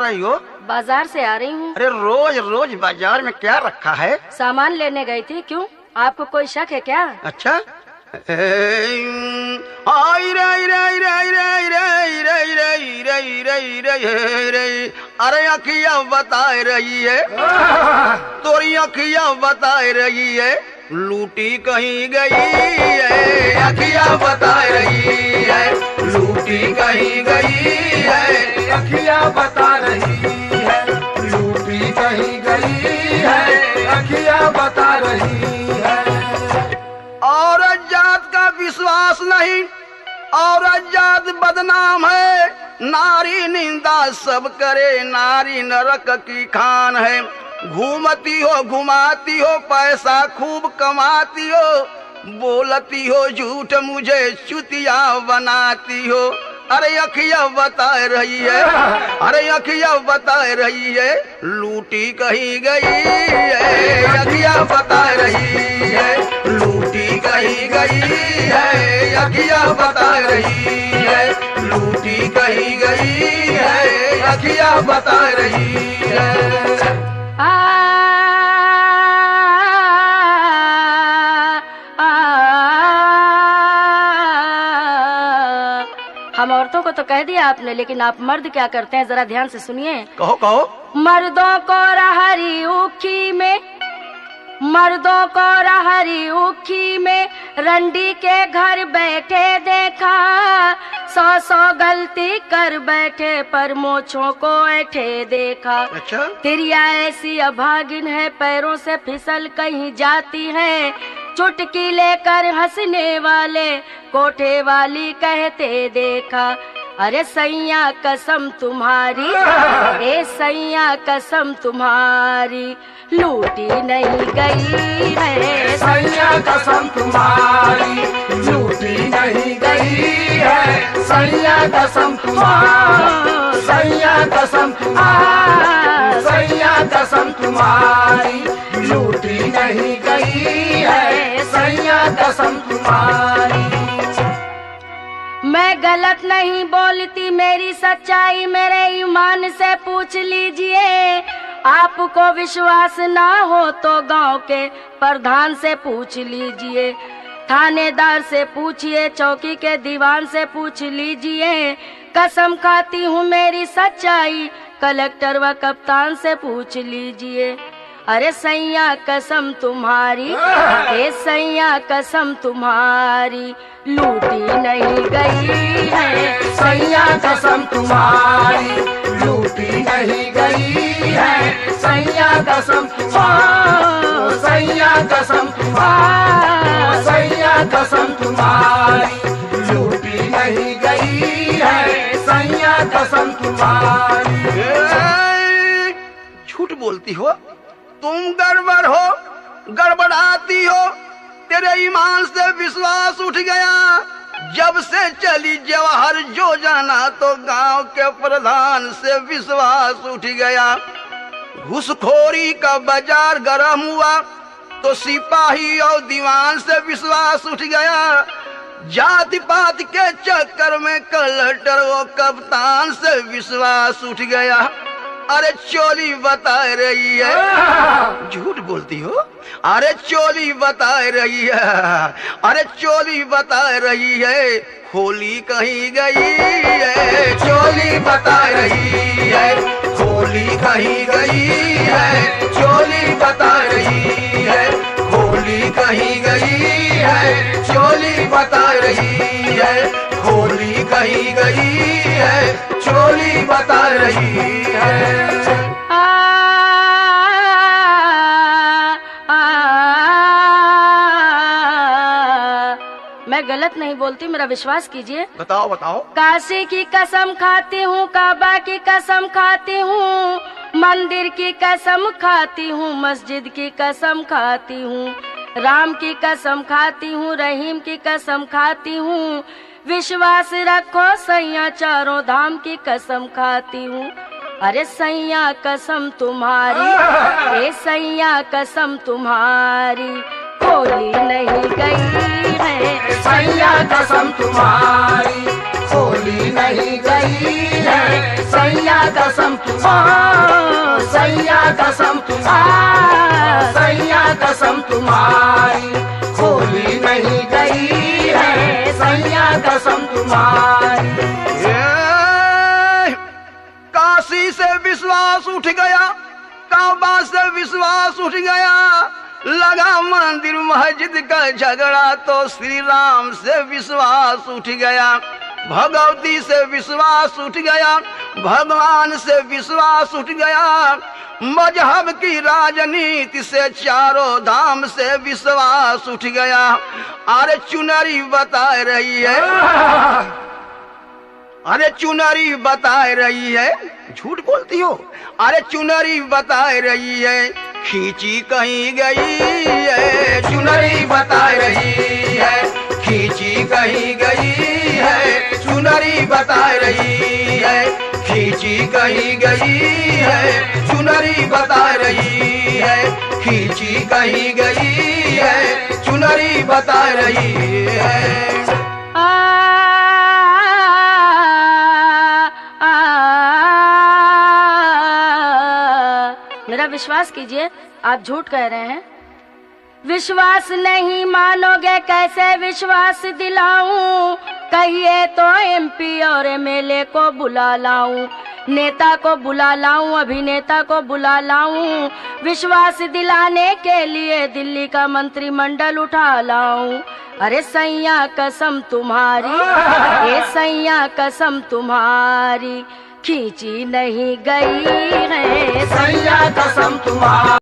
रही हो? बाजार से आ रही हूँ। अरे रोज रोज बाजार में क्या रखा है? सामान लेने गई थी। क्यों, आपको कोई शक है क्या? अच्छा, आई रई रई रई रई रई रई रई रई रई रई रई, अरे अखियाँ बता रही है, तोरी अखियाँ बता रही है, लूटी कहीं गई है, अखियाँ बता रही है, लूटी कहीं गई है, अखियाँ बता रही है, लूटी कहीं गई है, अखियाँ बता रही है। औरत जात का विश्वास नहीं, औरत जात बदनाम है, नारी निंदा सब करे, नारी नरक की खान है, घूमती हो घुमाती हो, पैसा खूब कमाती हो, बोलती हो झूठ, मुझे चुतिया बनाती हो, अरे अखियाँ बता रही है, अरे अखियाँ बता रही है, लूटी कहीं गई है, अखियाँ बता रही है, लूटी कहीं गई है, अखियाँ बता रही है, लूटी कहीं गई है, अखियाँ बता रही है। हम औरतों को तो कह दिया आपने, लेकिन आप मर्द क्या करते हैं जरा ध्यान से सुनिए। कहो कहो। मर्दों को रहरी उखी में, मर्दों को रहरी उखी में, रंडी के घर बैठे देखा, 100 गलती कर बैठे पर मोछों को ऐठे देखा। अच्छा, तिरिया ऐसी अभागिन है, पैरों से फिसल कहीं जाती है, चुटकी लेकर हंसने वाले कोठे वाली कहते देखा। अरे सैया कसम तुम्हारी, ए सैया कसम तुम्हारी, लूटी नहीं गई है, सैया कसम तुम्हारी, लूटी नहीं गई है, सैया कसम तुम्हारी, सैया कसम, सैया कसम तुम्हारी, लूटी नहीं गई है, सैया कसम तुम्हारी। मैं गलत नहीं बोलती, मेरी सच्चाई मेरे ईमान से पूछ लीजिए, आपको विश्वास ना हो तो गांव के प्रधान से पूछ लीजिए, थानेदार से पूछिए, चौकी के दीवान से पूछ लीजिए, कसम खाती हूँ मेरी सच्चाई कलेक्टर व कप्तान से पूछ लीजिए। अरे सैया कसम तुम्हारी, ए सैया कसम तुम्हारी, लूटी नहीं गई है, सैया कसम तुम्हारी, लूटी नहीं गई है, सैया कसम, सैया कसम, सैया कसम तुम्हारी, लूटी नहीं गई है, सैया कसम तुम्हारी। झूठ बोलती हो तुम, गड़बड़ हो, गड़बड़ाती हो, तेरे ईमान से विश्वास उठ गया, जब से चली जवाहर योजना तो गांव के प्रधान से विश्वास उठ गया, घूसखोरी का बाजार गर्म हुआ तो सिपाही और दीवान से विश्वास उठ गया, जाति पात के चक्कर में कलेक्टर और कप्तान से विश्वास उठ गया। अरे चोली बता रही है, झूठ बोलती हो, अरे चोली बता रही है, अरे चोली बता रही है, होली कहीं गई है, चोली बता रही है, होली कहीं गई है, चोली बता रही है, होली कहीं गई है, चोली बता रही है, होली कहीं गई है, चोली बता रही है। मैं गलत नहीं बोलती, मेरा विश्वास कीजिए। बताओ बताओ। काशी की कसम खाती हूँ, काबा की कसम खाती हूँ, मंदिर की कसम खाती हूँ, मस्जिद की कसम खाती हूँ, राम की कसम खाती हूँ, रहीम की कसम खाती हूँ, विश्वास रखो सैया चारों धाम की कसम खाती हूँ। अरे सैया कसम तुम्हारी, ए सैया कसम तुम्हारी, होली नहीं गई है, सैया कसम तुम्हारी, होली नहीं गई है, सैया कसम कसम तुम्हारी, सैया कसम तुम्हारी, सैया कसम तुम्हारी, खोली नहीं गई है सैया कसम तुम्हारी। ये काशी से विश्वास उठ गया, काबा से विश्वास उठ गया, लगा मंदिर मस्जिद का झगड़ा तो श्री राम से विश्वास उठ गया, भगवती से विश्वास उठ गया, भगवान से विश्वास उठ गया, मजहब की राजनीति से चारों धाम से विश्वास उठ गया। अरे चुनरी बता रही है, अरे चुनरी बता रही है, झूठ बोलती हो, अरे चुनरी बता रही है, खींची कहीं गई है, चुनरी बता रही है, खींची कहीं गई है, चुनरी बता रही है, खींची कहीं गई है, चुनरी बता रही है, खींची कहीं गई है, चुनरी बता रही है। मेरा विश्वास कीजिए, आप झूठ कह रहे हैं। विश्वास नहीं मानोगे कैसे विश्वास दिलाऊं, कहिए तो एमपी और एमएलए को बुला लाऊं, नेता को बुला लाऊं, अभिनेता को बुला लाऊं, विश्वास दिलाने के लिए दिल्ली का मंत्रिमंडल उठा लाऊं। अरे सैया कसम तुम्हारी, ए सैया कसम तुम्हारी, खींची नहीं गई है सैया कसम तुम्हारी।